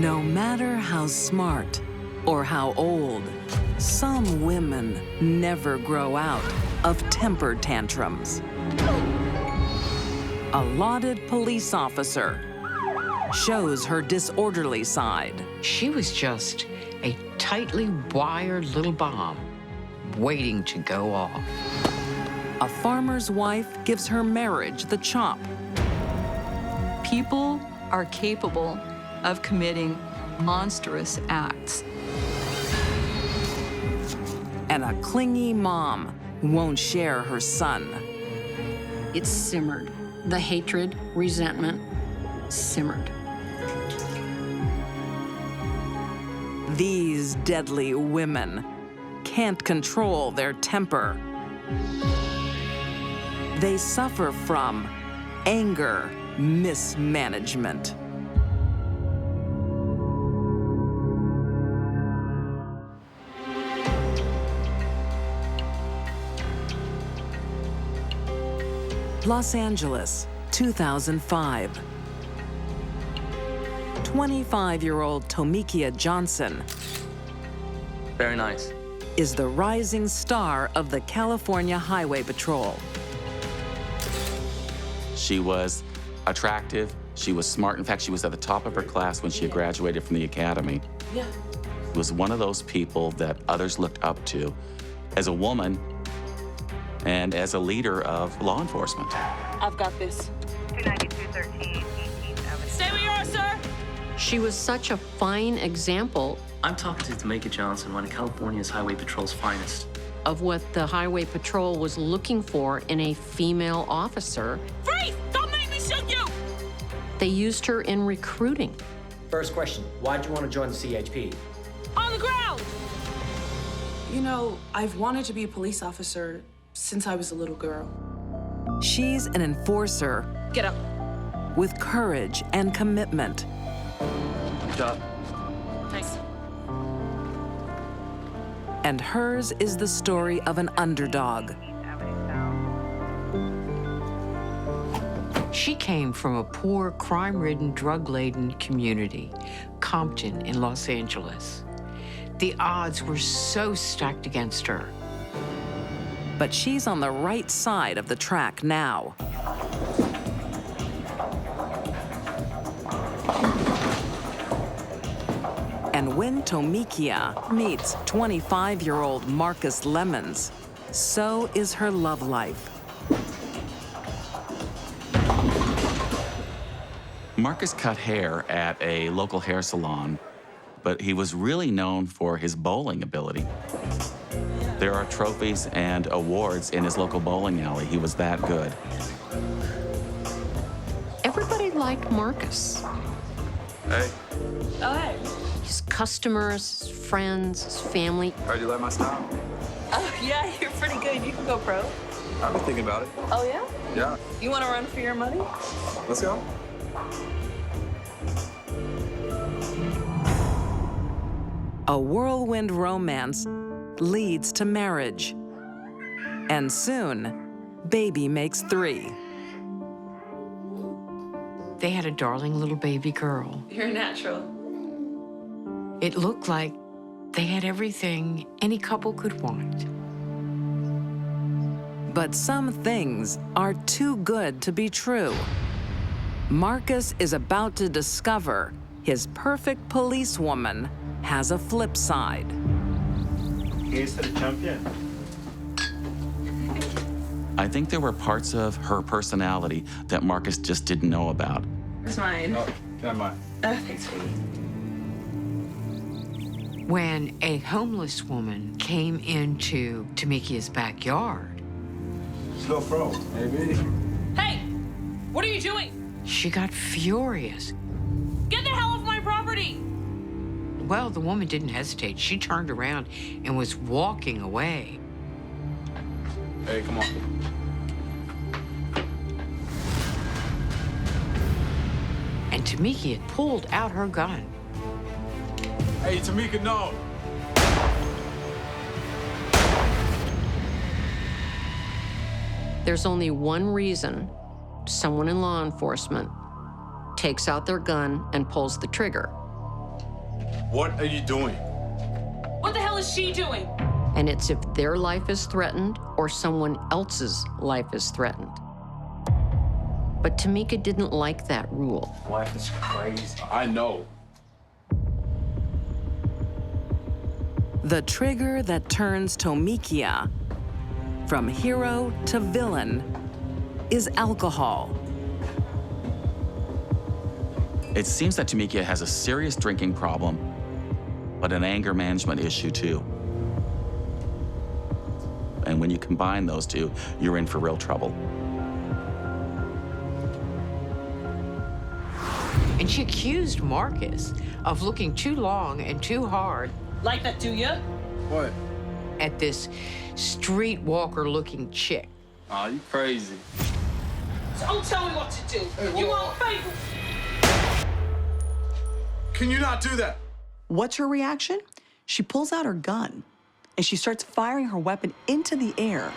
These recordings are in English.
No matter how smart or how old, some women never grow out of temper tantrums. A lauded police officer shows her disorderly side. She was just a tightly wired little bomb waiting to go off. A farmer's wife gives her marriage the chop. People are capable of committing monstrous acts. And a clingy mom won't share her son. It simmered. The hatred, resentment simmered. These deadly women can't control their temper. They suffer from anger mismanagement. Los Angeles, 2005. 25-year-old Tamika Johnson Very nice. is the rising star of the California Highway Patrol. She was attractive, she was smart. In fact, she was at the top of her class when she had graduated from the academy. Yeah. Was one of those people that others looked up to as a woman and as a leader of law enforcement. I've got this. 29213 18th Avenue. Stay where you are, sir. She was such a fine example I'm talking to Tamika Johnson, one of California's Highway Patrol's finest. of what the Highway Patrol was looking for in a female officer. Freeze! Don't make me shoot you! They used her in recruiting. First question, why'd you want to join the CHP? On the ground! You know, I've wanted to be a police officer since I was a little girl. She's an enforcer Get up. with courage and commitment. Good job. Thanks. And hers is the story of an underdog. She came from a poor, crime-ridden, drug-laden community, Compton in Los Angeles. The odds were so stacked against her. But she's on the right side of the track now. And when Tamika meets 25-year-old Marcus Lemons, so is her love life. Marcus cut hair at a local hair salon, but he was really known for his bowling ability. There are trophies and awards in his local bowling alley. He was that good. Everybody liked Marcus. Hey, Oh, hey. His customers, his friends, his family. Heard you like my style? Oh, yeah, you're pretty good. You can go pro. I've been thinking about it. Oh, yeah? Yeah, You want to run for your money? let's go. A whirlwind romance leads to marriage. And soon, baby makes 3. They had a darling little baby girl. You're natural. It looked like they had everything any couple could want. But some things are too good to be true. Marcus is about to discover his perfect policewoman has a flip side. Here's to the champion. I think there were parts of her personality that Marcus just didn't know about. It's mine. Oh, never mind. Oh, thanks, sweetie. When a homeless woman came into Tamikia's backyard, Slow pro, maybe. Hey! What are you doing? she got furious. Get the hell off my property! Well, the woman didn't hesitate. She turned around and was walking away. Hey, come on. And Tamika pulled out her gun. Hey, Tamika, no. There's only one reason someone in law enforcement takes out their gun and pulls the trigger. What are you doing? What the hell is she doing? And it's if their life is threatened or someone else's life is threatened. But Tamika didn't like that rule. Wife is crazy. I know. The trigger that turns Tamika from hero to villain is alcohol. It seems that Tamika has a serious drinking problem, but an anger management issue too. And when you combine those two, you're in for real trouble. And she accused Marcus of looking too long and too hard Like that, do ya? What? at this streetwalker-looking chick. Aw, you crazy. Don't tell me what to do. You won't favor. Can you not do that? What's her reaction? She pulls out her gun and she starts firing her weapon into the air.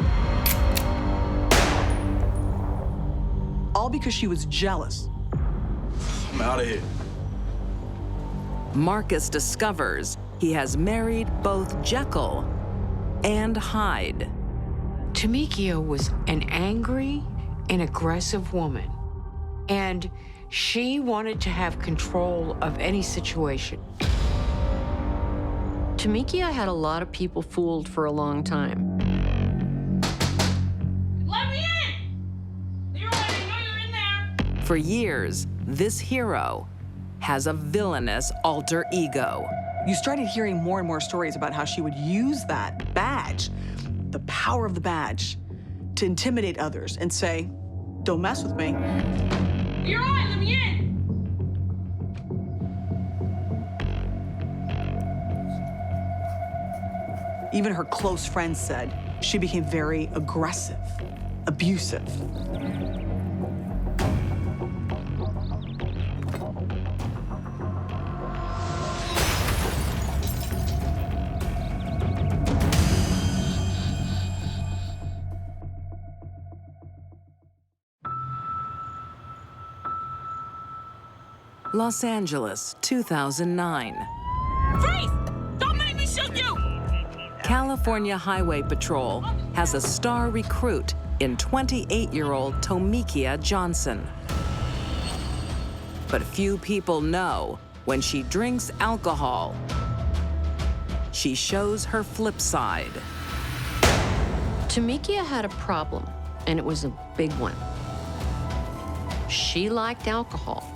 All because she was jealous. I'm out of here. Marcus discovers he has married both Jekyll and Hyde. Tamika was an angry and aggressive woman, and she wanted to have control of any situation. Tamika had a lot of people fooled for a long time. Let me in! You're right, I know you're in there. For years, this hero has a villainous alter ego. You started hearing more and more stories about how she would use that badge, the power of the badge, to intimidate others and say, "Don't mess with me." You're right, let me in! Even her close friends said she became very aggressive, abusive. Los Angeles, 2009. Freeze! Don't make me shoot you! California Highway Patrol has a star recruit in 28-year-old Tamika Johnson. But few people know when she drinks alcohol, she shows her flip side. Tamika had a problem, and it was a big one. She liked alcohol,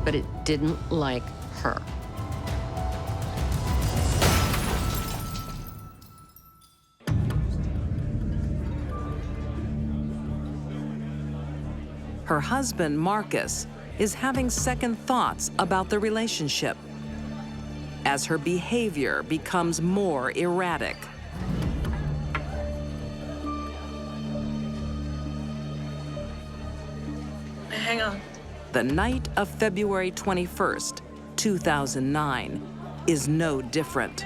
but it didn't like her. Her husband, Marcus, is having second thoughts about the relationship as her behavior becomes more erratic. Hang on. The night of February 21st, 2009, is no different.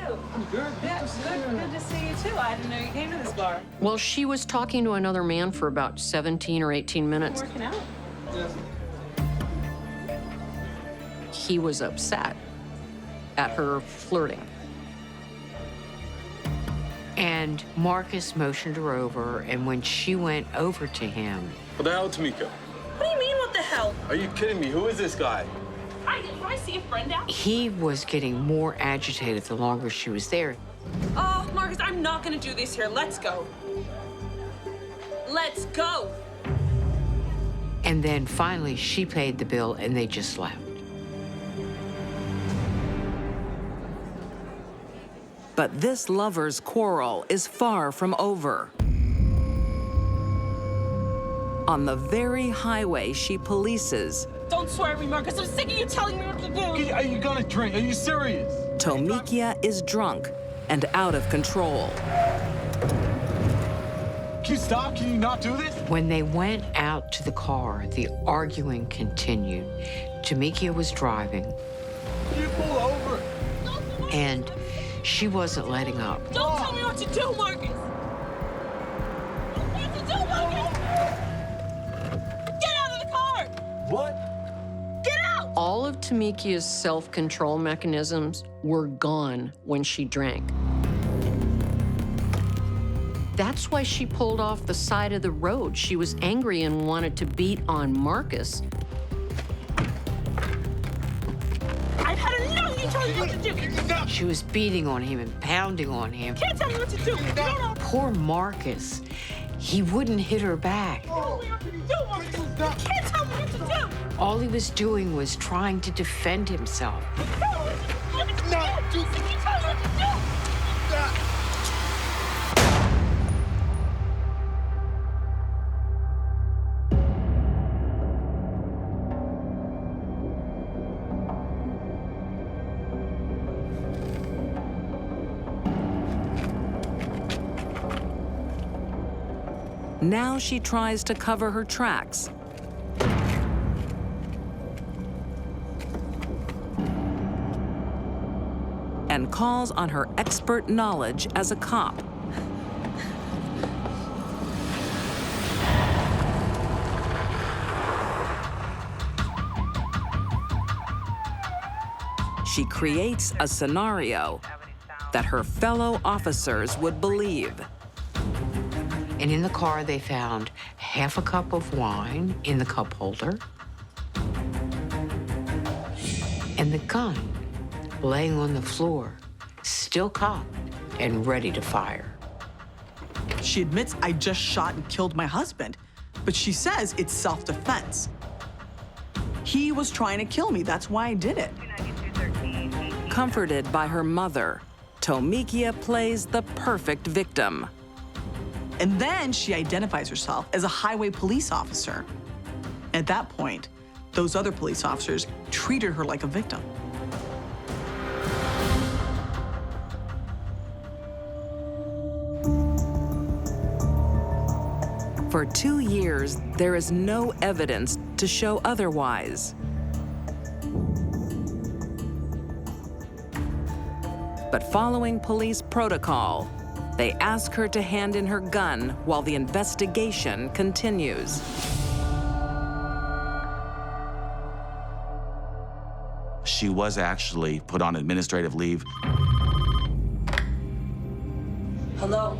Good to see you too. I didn't know you came to this bar. Well, she was talking to another man for about 17 or 18 minutes. Working out. He was upset at her flirting. And Marcus motioned her over, and when she went over to him, What the hell, Tamika? What do you mean, what the hell? Are you kidding me? Who is this guy? Can I see a friend out? he was getting more agitated the longer she was there. Oh, Marcus, I'm not gonna do this here. Let's go. Let's go. And then finally, she paid the bill, and they just left. But this lover's quarrel is far from over. On the very highway she polices, Don't swear at me, Marcus. I'm sick of you telling me what to do. Are you gonna drink? Are you serious? Tamika is drunk and out of control. Can you stop? Can you not do this? When they went out to the car, the arguing continued. Tamika was driving, You pull over. and she wasn't letting up. Don't tell me what to do, Marcus. What to do, Marcus? Get out of the car. What? Get out. All All of Tamikia's self-control mechanisms were gone when she drank. That's why she pulled off the side of the road. She was angry and wanted to beat on Marcus. I've had enough. You tell me what to do. She was beating on him and pounding on him. Can't tell me what to do. You don't know. Poor Marcus. He wouldn't hit her back. You can't tell me what to do. All he was doing was trying to defend himself. Now she tries to cover her tracks. And calls on her expert knowledge as a cop. She creates a scenario that her fellow officers would believe. And in the car, they found half a cup of wine in the cup holder and the gun laying on the floor, still cocked and ready to fire. She admits, I just shot and killed my husband, but she says it's self-defense. He was trying to kill me, that's why I did it. Comforted by her mother, Tamika plays the perfect victim. And then she identifies herself as a highway police officer. At that point, those other police officers treated her like a victim. For 2 years, there is no evidence to show otherwise. But following police protocol, they ask her to hand in her gun while the investigation continues. She was actually put on administrative leave. Hello?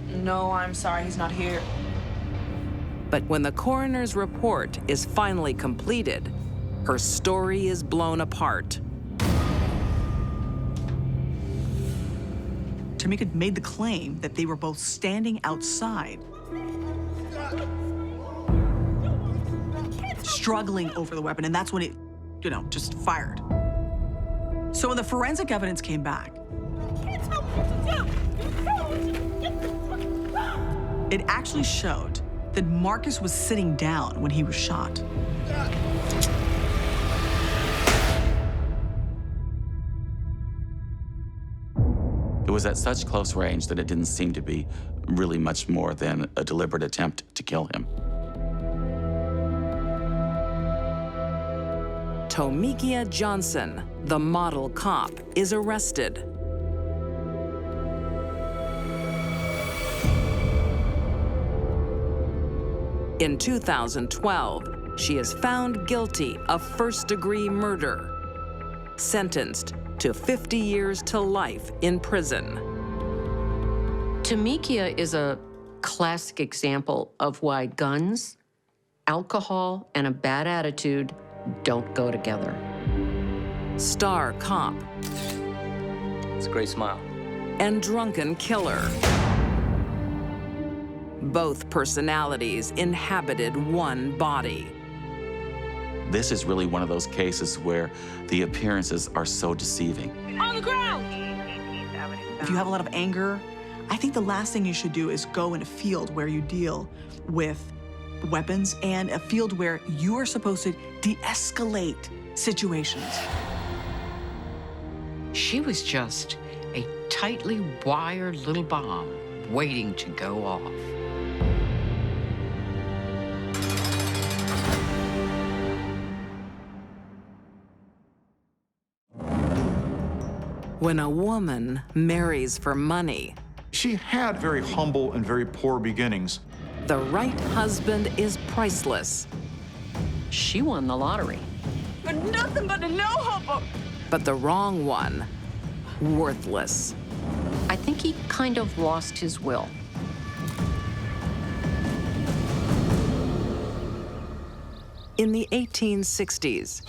No, I'm sorry, he's not here. But when the coroner's report is finally completed, her story is blown apart. Tamika made the claim that they were both standing outside, struggling over the weapon, and that's when it, just fired. So when the forensic evidence came back, it actually showed that Marcus was sitting down when he was shot. It was at such close range that it didn't seem to be really much more than a deliberate attempt to kill him. Tamika Johnson, the model cop, is arrested. In 2012, she is found guilty of first-degree murder, sentenced to 50 years to life in prison. Tamika is a classic example of why guns, alcohol, and a bad attitude don't go together. Star cop. It's a great smile. And drunken killer. Both personalities inhabited one body. This is really one of those cases where the appearances are so deceiving. On the ground! If you have a lot of anger, I think the last thing you should do is go in a field where you deal with weapons and a field where you are supposed to de-escalate situations. She was just a tightly wired little bomb waiting to go off. When a woman marries for money, she had very humble and very poor beginnings. The right husband is priceless. She won the lottery. but nothing but a no-hopper. But the wrong one, worthless. I think he kind of lost his will. In the 1860s,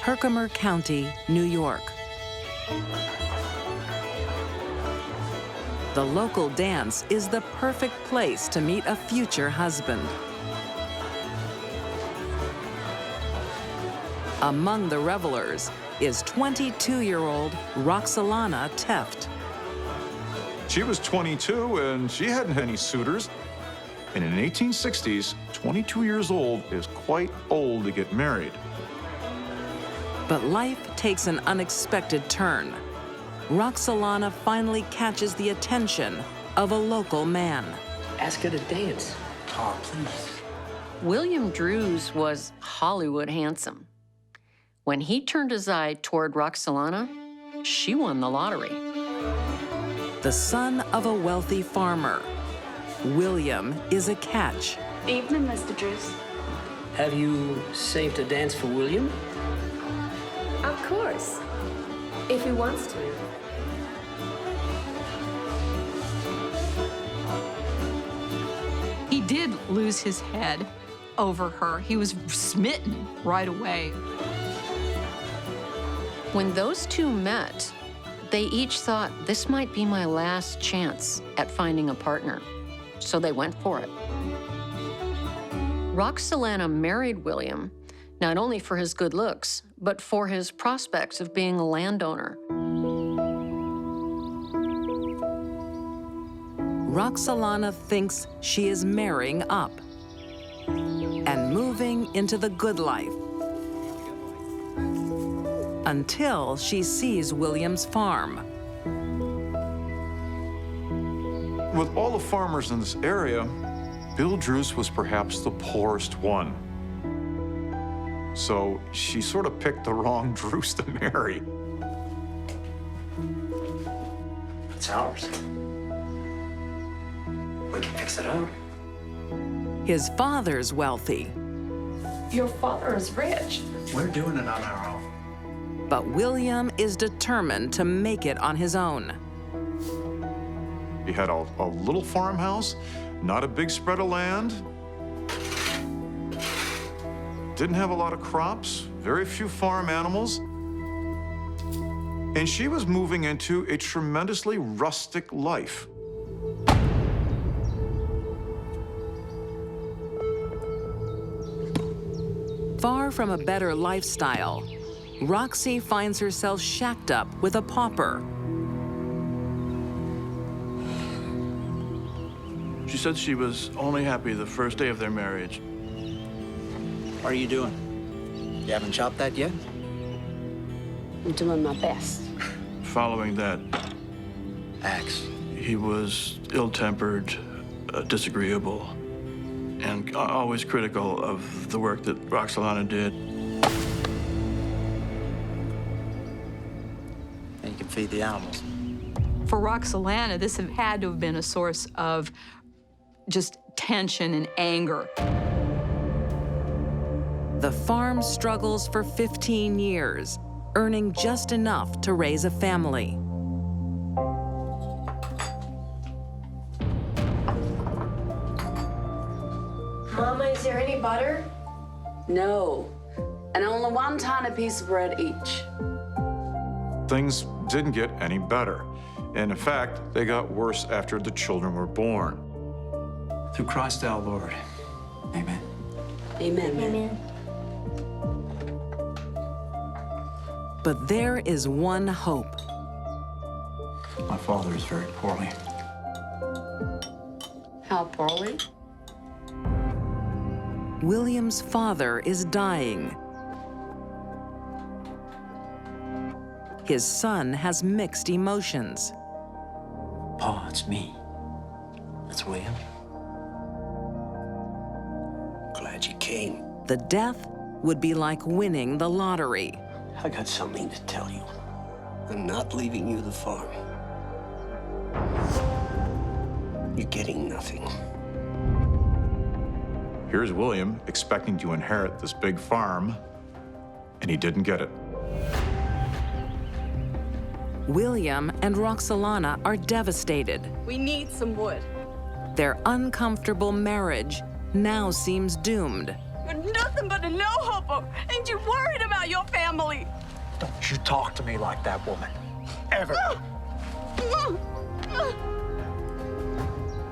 Herkimer County, New York. The local dance is the perfect place to meet a future husband. Among the revelers is 22-year-old Roxalana Teft. She was 22 and she hadn't had any suitors. And in the 1860s, 22 years old is quite old to get married. But life takes an unexpected turn. Roxalana finally catches the attention of a local man. Ask her to dance. Oh, please. William Druse was Hollywood handsome. When he turned his eye toward Roxalana, she won the lottery. The son of a wealthy farmer, William is a catch. Evening, Mr. Druse. Have you saved a dance for William? Of course, if he wants to. He did lose his head over her. He was smitten right away. When those two met, they each thought, this might be my last chance at finding a partner. So they went for it. Roxalana married William, not only for his good looks, but for his prospects of being a landowner. Roxalana thinks she is marrying up and moving into the good life until she sees William's farm. With all the farmers in this area, Bill Druse was perhaps the poorest one. So she sort of picked the wrong Druse to marry. It's ours. We can fix it up. His father's wealthy, Your father is rich. We're doing it on our own. but William is determined to make it on his own. He had a little farmhouse, not a big spread of land. Didn't have a lot of crops, very few farm animals. And she was moving into a tremendously rustic life. Far from a better lifestyle, Roxy finds herself shacked up with a pauper. She said she was only happy the first day of their marriage. What are you doing? You haven't chopped that yet? I'm doing my best. Following that, Axe. he was ill-tempered, disagreeable, and always critical of the work that Roxalana did. And you can feed the animals. For Roxalana, this had to have been a source of just tension and anger. The farm struggles for 15 years, earning just enough to raise a family. Mama, is there any butter? No, and only one tiny piece of bread each. Things didn't get any better. And in fact, they got worse after the children were born. Through Christ our Lord. Amen. Amen. Amen. But there is one hope. My father is very poorly. How poorly? William's father is dying. His son has mixed emotions. Pa, it's me. It's William. Glad you came. The death would be like winning the lottery. I got something to tell you. I'm not leaving you the farm. You're getting nothing. Here's William expecting to inherit this big farm, and he didn't get it. William and Roxalana are devastated. We need some wood. Their uncomfortable marriage now seems doomed. You're nothing but a no-hoper, and you're worried about your family. Don't you talk to me like that, woman. Ever.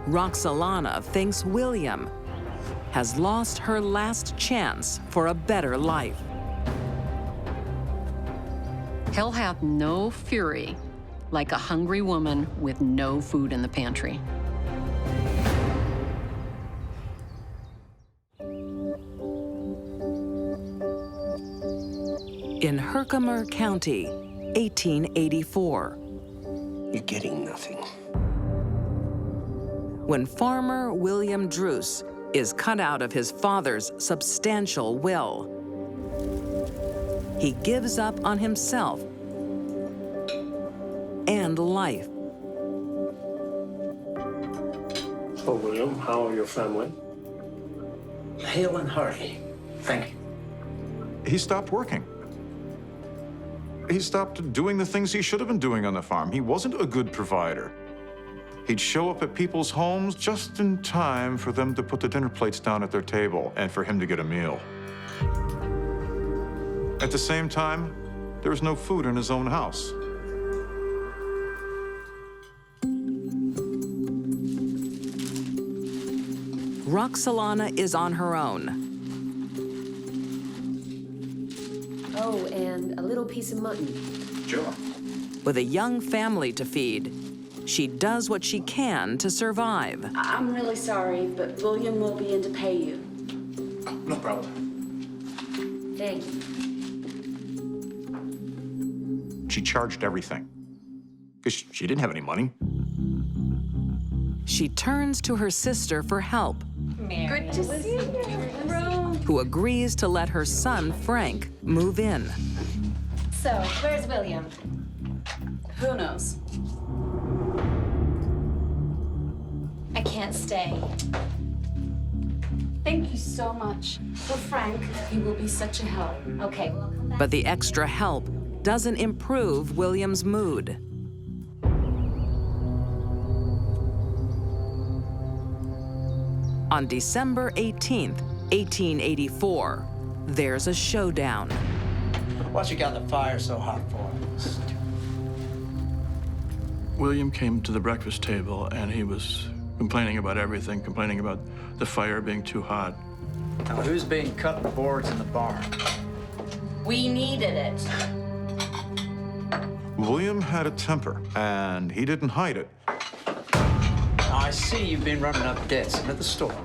Roxalana thinks William has lost her last chance for a better life. Hell hath no fury like a hungry woman with no food in the pantry. In Herkimer County, 1884. You're getting nothing. When farmer William Druse is cut out of his father's substantial will, he gives up on himself and life. So, William, how are your family? Hale and hearty. Thank you. He stopped working. He stopped doing the things he should have been doing on the farm. He wasn't a good provider. He'd show up at people's homes just in time for them to put the dinner plates down at their table and for him to get a meal. At the same time, there was no food in his own house. Roxalana is on her own. Oh, and a little piece of mutton. Sure. With a young family to feed, she does what she can to survive. I'm really sorry, but William will be in to pay you. No problem. Thank you. She charged everything because she didn't have any money. She turns to her sister for help, Good to see you, who agrees to let her son, Frank, move in. So, where's William? Who knows? I can't stay. Thank you so much. For Frank, he will be such a help. Okay, we'll come back. But the extra help doesn't improve William's mood. On December 18th, 1884, there's a showdown. What you got the fire so hot for? William came to the breakfast table and he was complaining about everything, complaining about the fire being too hot. Now, who's being cutting boards in the barn? We needed it. William had a temper, and he didn't hide it. Now, I see you've been running up debts into the store.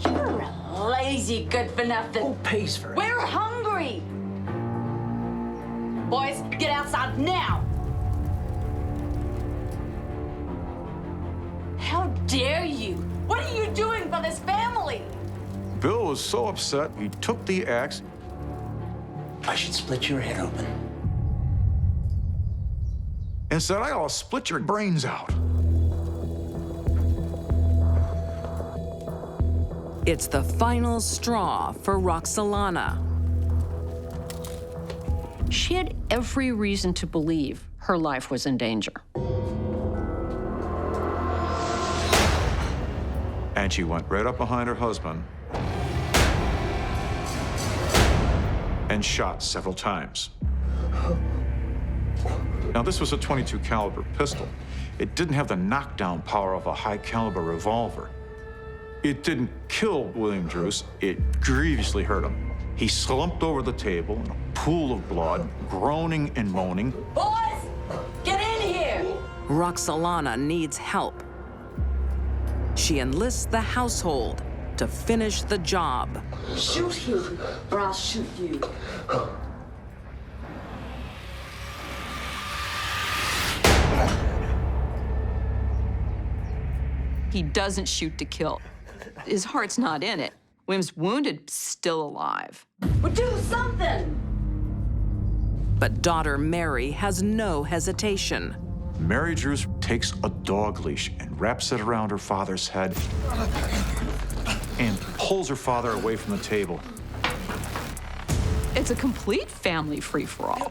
You're a lazy good-for-nothing. Who pays for it? We're hungry. Boys, get outside now. How dare you? What are you doing for this family? Bill was so upset, he took the axe. I should split your head open. And said, I'll split your brains out. It's the final straw for Roxalana. She had every reason to believe her life was in danger. And she went right up behind her husband and shot several times. Now, this was a .22 caliber pistol. It didn't have the knockdown power of a high caliber revolver. It didn't kill William Druse, it grievously hurt him. He slumped over the table in a pool of blood, groaning and moaning. Boys, get in here. Roxalana needs help. She enlists the household to finish the job. Shoot him, or I'll shoot you. He doesn't shoot to kill. His heart's not in it. William's wounded, still alive. Well, do something. But daughter Mary has no hesitation. Mary Druse takes a dog leash and wraps it around her father's head and pulls her father away from the table. It's a complete family free-for-all.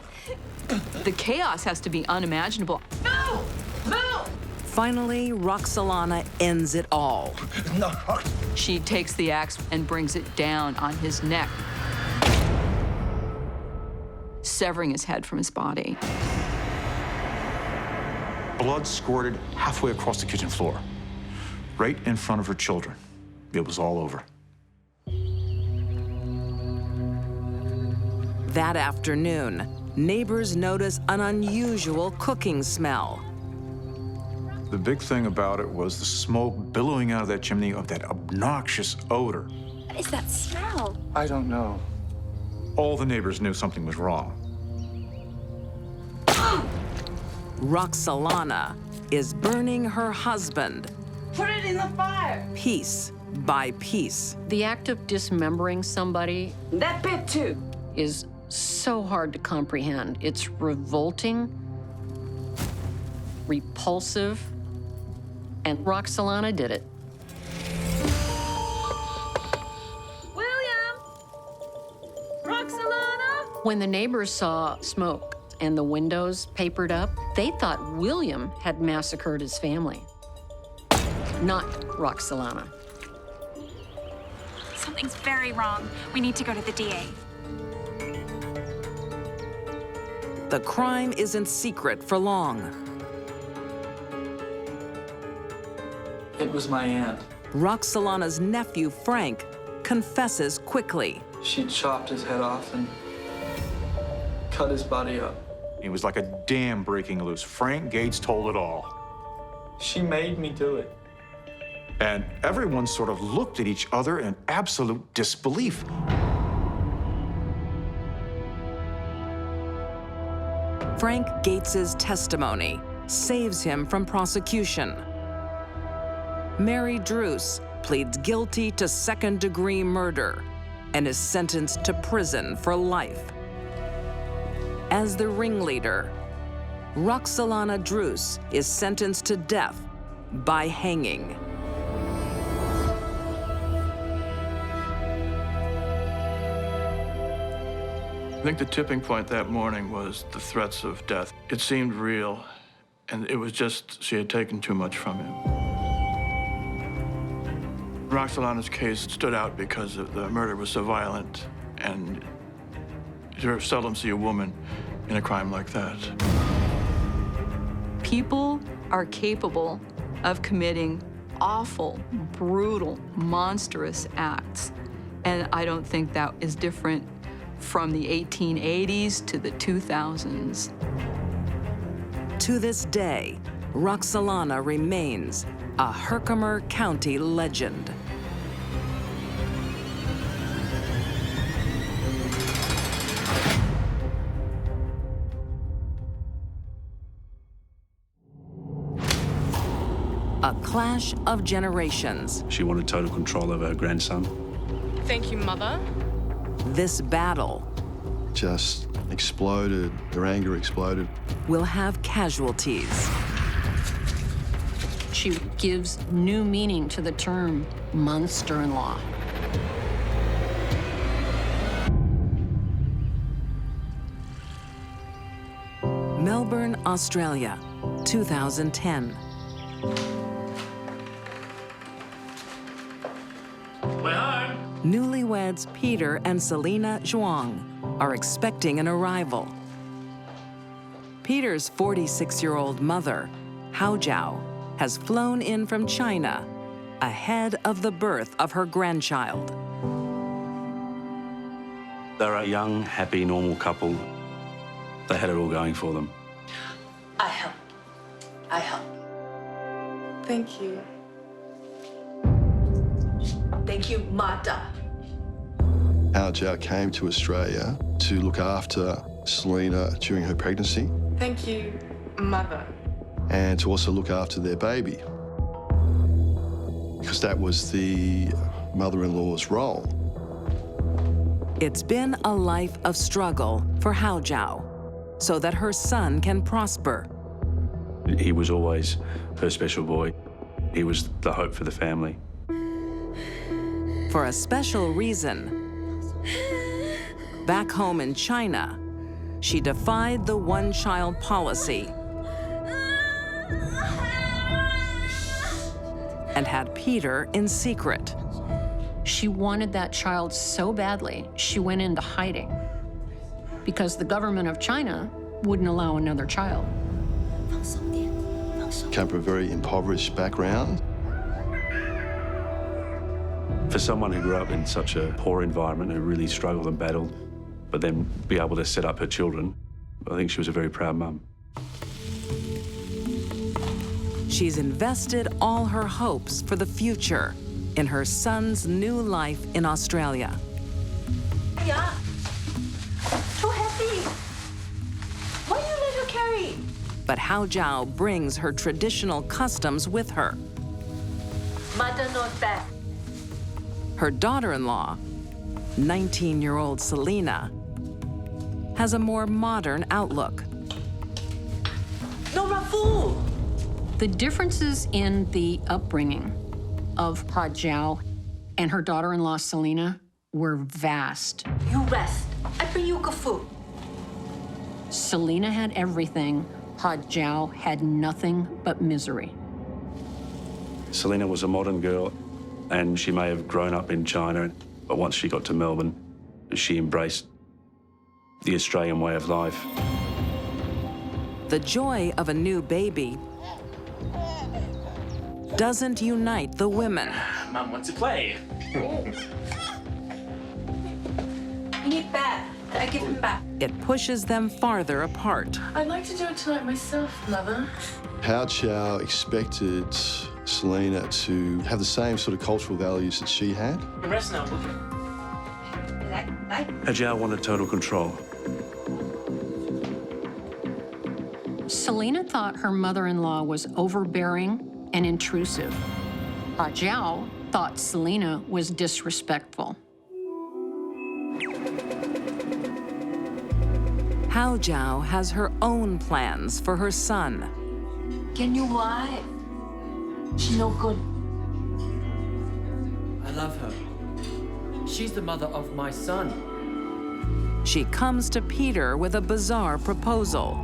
The chaos has to be unimaginable. No! No! Finally, Roxalana ends it all. No. She takes the axe and brings it down on his neck, severing his head from his body. Blood squirted halfway across the kitchen floor, right in front of her children. It was all over. That afternoon, neighbors notice an unusual cooking smell. The big thing about it was the smoke billowing out of that chimney of that obnoxious odor. What is that smell? I don't know. All the neighbors knew something was wrong. Roxalana is burning her husband Put it in the fire! piece by piece. The act of dismembering somebody That bit too! is so hard to comprehend. It's revolting, repulsive, and Roxalana did it. William! Roxalana! When the neighbors saw smoke and the windows papered up, they thought William had massacred his family, not Roxalana. Something's very wrong. We need to go to the DA. The crime isn't secret for long. It was my aunt. Roxalana's nephew, Frank, confesses quickly. She chopped his head off and cut his body up. It was like a dam breaking loose. Frank Gates told it all. She made me do it. And everyone sort of looked at each other in absolute disbelief. Frank Gates's testimony saves him from prosecution. Mary Druse pleads guilty to second-degree murder and is sentenced to prison for life. As the ringleader, Roxalana Druse is sentenced to death by hanging. I think the tipping point that morning was the threats of death. It seemed real, and it was just she had taken too much from him. Roxalana's case stood out because the murder was so violent, and you seldom see a woman in a crime like that. People are capable of committing awful, brutal, monstrous acts. And I don't think that is different from the 1880s to the 2000s. To this day, Roxalana remains a Herkimer County legend. A clash of generations. She wanted total control of her grandson. Thank you, Mother. This battle just exploded. Her anger exploded. will have casualties. She gives new meaning to the term monster-in-law. Melbourne, Australia, 2010. We're home. Newlyweds Peter and Selena Zhuang are expecting an arrival. Peter's 46-year-old mother, Hao Jiao, has flown in from China ahead of the birth of her grandchild. They're a young, happy, normal couple. They had it all going for them. I help. I help. Thank you. Thank you, Mata. Hao Jiao came to Australia to look after Selena during her pregnancy. Thank you, Mother. And to also look after their baby. Because that was the mother-in-law's role. It's been a life of struggle for Hao Jiao so that her son can prosper. He was always her special boy. He was the hope for the family. For a special reason, Back home in China, she defied the one-child policy and had Peter in secret. She wanted that child so badly, she went into hiding because the government of China wouldn't allow another child. Came from a very impoverished background. For someone who grew up in such a poor environment and really struggled and battled, but then be able to set up her children, I think she was a very proud mum. She's invested all her hopes for the future in her son's new life in Australia. Yeah. So happy. Why you let her carry? But Hao Zhao brings her traditional customs with her. Mother not back. Her daughter-in-law, 19-year-old Selena, has a more modern outlook. No fool. The differences in the upbringing of Ha Zhao and her daughter-in-law Selena were vast. You rest. I bring you good food. Selena had everything. Ha Zhao had nothing but misery. Selena was a modern girl, and she may have grown up in China, but once she got to Melbourne, she embraced the Australian way of life. The joy of a new baby doesn't unite the women. Mom wants to play. I need that. I give him back. It pushes them farther apart. I'd like to do it tonight myself, Mother. Hao Zhao expected Selena to have the same sort of cultural values that she had. Rest now, Ha Zhao wanted total control. Selena thought her mother-in-law was overbearing and intrusive. Ha Zhao thought Selena was disrespectful. Hao Zhao has her own plans for her son. Can you wife? She no good. I love her. She's the mother of my son. She comes to Peter with a bizarre proposal.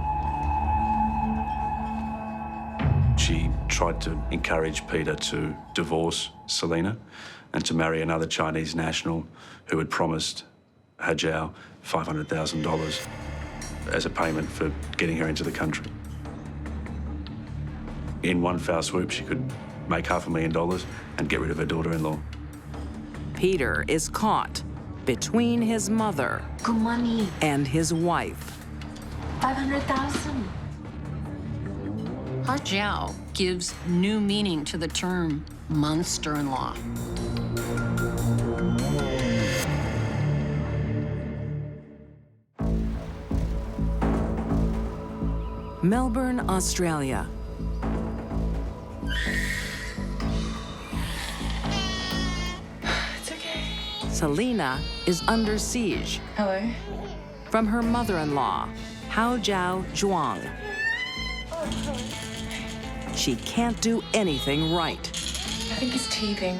She tried to encourage Peter to divorce Selena and to marry another Chinese national who had promised Ha Zhao $500,000 as a payment for getting her into the country. In one foul swoop, she could make $500,000 and get rid of her daughter-in-law. Peter is caught between his mother Good money. and his wife. 500,000. Ha Zhao gives new meaning to the term monster-in-law. Melbourne, Australia. It's okay. Selena is under siege Hello. from her mother-in-law, Hao Zhao Zhuang. She can't do anything right. I think he's teething.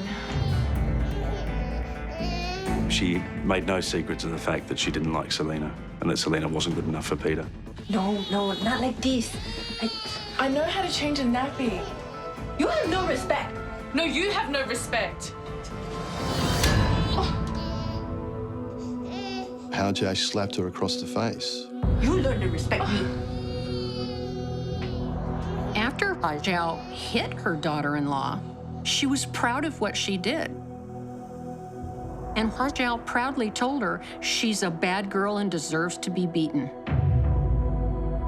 She made no secret of the fact that she didn't like Selena and that Selena wasn't good enough for Peter. No, not like this. I know how to change a nappy. You have no respect. No, you have no respect. Hao Zhao slapped her across the face. You learn to respect me. After Ha Zhao hit her daughter-in-law, she was proud of what she did. And Ha Zhao proudly told her she's a bad girl and deserves to be beaten.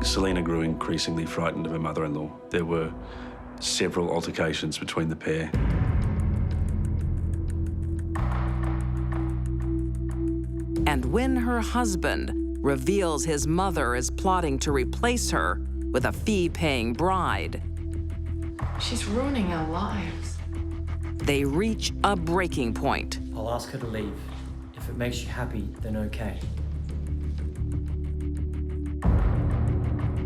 Selena grew increasingly frightened of her mother-in-law. There were several altercations between the pair. And when her husband reveals his mother is plotting to replace her with a fee-paying bride, She's ruining our lives. they reach a breaking point. I'll ask her to leave. If it makes you happy, then okay.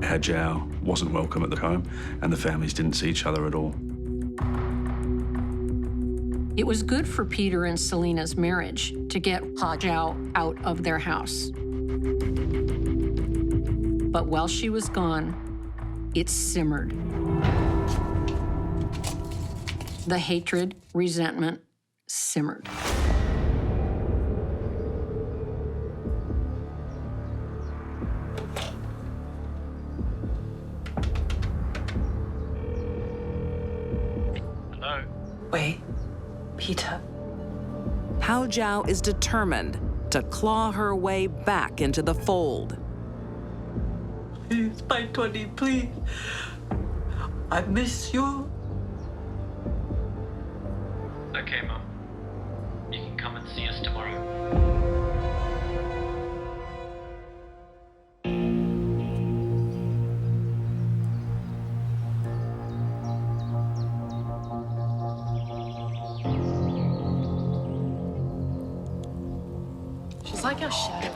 Ha Zhao wasn't welcome at the home, and the families didn't see each other at all. It was good for Peter and Selena's marriage to get Hajao out of their house. But while she was gone, it simmered. The hatred, resentment simmered. Hello? Wait, Peter. Hao Jiao is determined to claw her way back into the fold. Please, my 20, please. I miss you. Okay, Mum. You can come and see us tomorrow. She's like our shadow.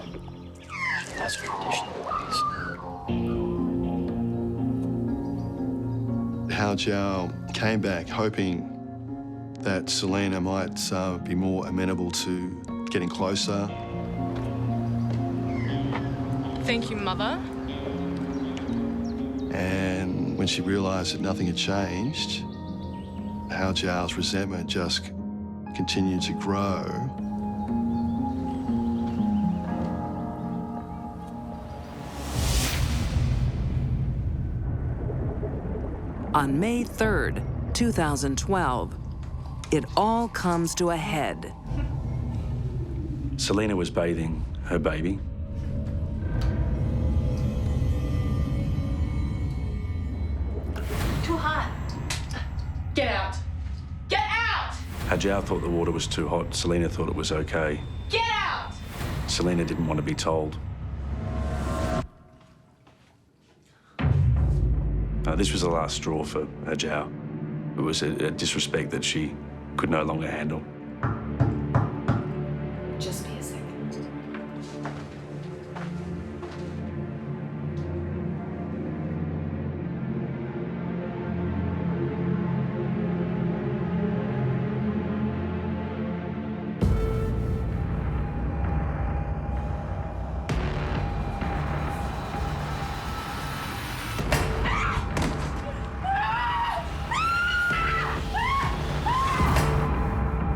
That's a tradition. Hao Jiao came back hoping that Selena might be more amenable to getting closer. Thank you, Mother. And when she realized that nothing had changed, Hao Jiao's resentment just continued to grow. On May 3rd, 2012, it all comes to a head. Selena was bathing her baby. Too hot. Get out. Get out! Hajao thought the water was too hot. Selena thought it was okay. Get out! Selena didn't want to be told. This was the last straw for Hajao. It was a disrespect that she could no longer handle. Just be a second.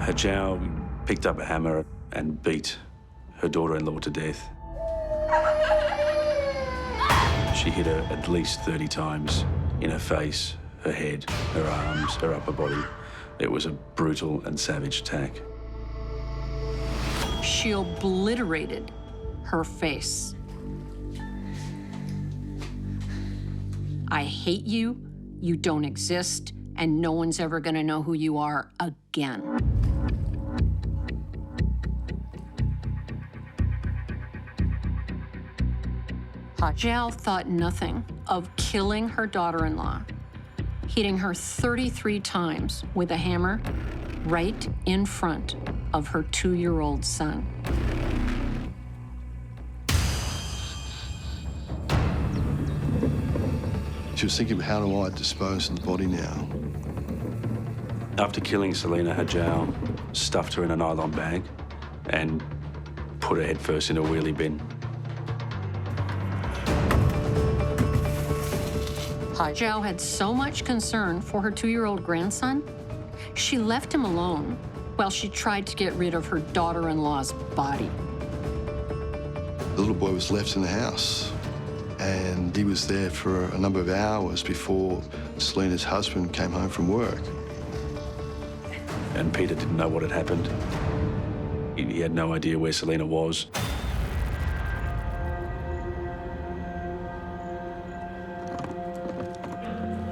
Hajao picked up a hammer and beat her daughter-in-law to death. She hit her at least 30 times in her face, her head, her arms, her upper body. It was a brutal and savage attack. She obliterated her face. I hate you, you don't exist, and no one's ever gonna know who you are again. Hajao thought nothing of killing her daughter-in-law, hitting her 33 times with a hammer right in front of her 2-year-old son. She was thinking, how do I dispose of the body now? After killing Selena, Hajao stuffed her in a nylon bag and put her head first in a wheelie bin. Hajao had so much concern for her 2-year-old grandson, she left him alone while she tried to get rid of her daughter-in-law's body. The little boy was left in the house, and he was there for a number of hours before Selena's husband came home from work. And Peter didn't know what had happened. He had no idea where Selena was.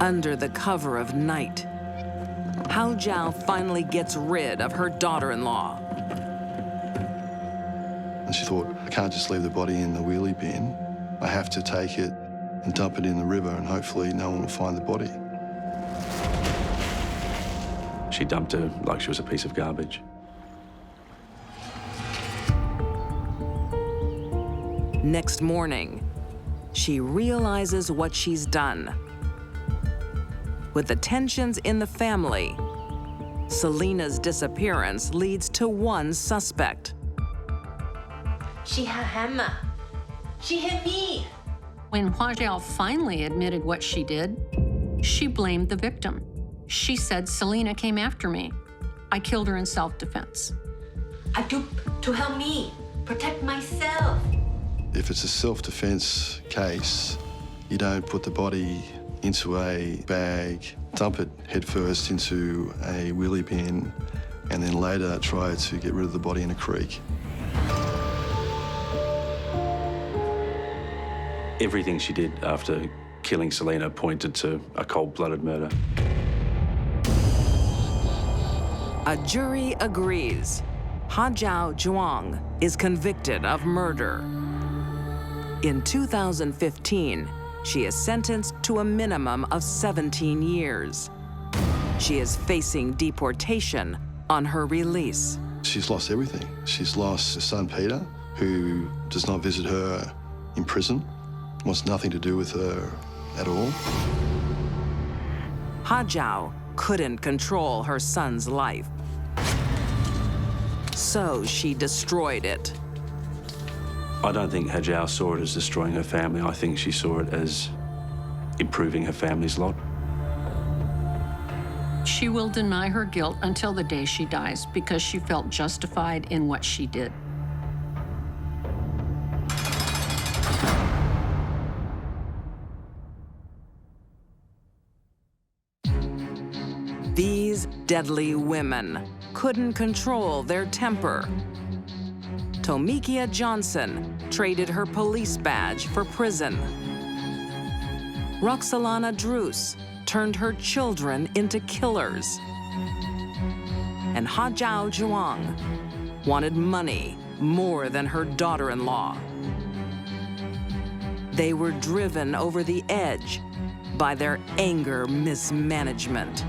Under the cover of night, Hao Jiao finally gets rid of her daughter-in-law. And she thought, I can't just leave the body in the wheelie bin. I have to take it and dump it in the river, and hopefully no one will find the body. She dumped her like she was a piece of garbage. Next morning, she realizes what she's done. With the tensions in the family, Selena's disappearance leads to one suspect. She had hammer. She hit me. When Hua Zhao finally admitted what she did, she blamed the victim. She said Selena came after me. I killed her in self-defense. I do to help me protect myself. If it's a self-defense case, you don't put the body into a bag, dump it headfirst into a wheelie bin, and then later try to get rid of the body in a creek. Everything she did after killing Selena pointed to a cold-blooded murder. A jury agrees. Hajiao Zhuang is convicted of murder. In 2015, she is sentenced to a minimum of 17 years. She is facing deportation on her release. She's lost everything. She's lost her son, Peter, who does not visit her in prison, wants nothing to do with her at all. Hajiao couldn't control her son's life, so she destroyed it. I don't think Hajiao saw it as destroying her family. I think she saw it as improving her family's lot. She will deny her guilt until the day she dies because she felt justified in what she did. These deadly women couldn't control their temper. Tamika Johnson traded her police badge for prison. Roxalana Druse turned her children into killers. And Hajiao Zhuang wanted money more than her daughter-in-law. They were driven over the edge by their anger mismanagement.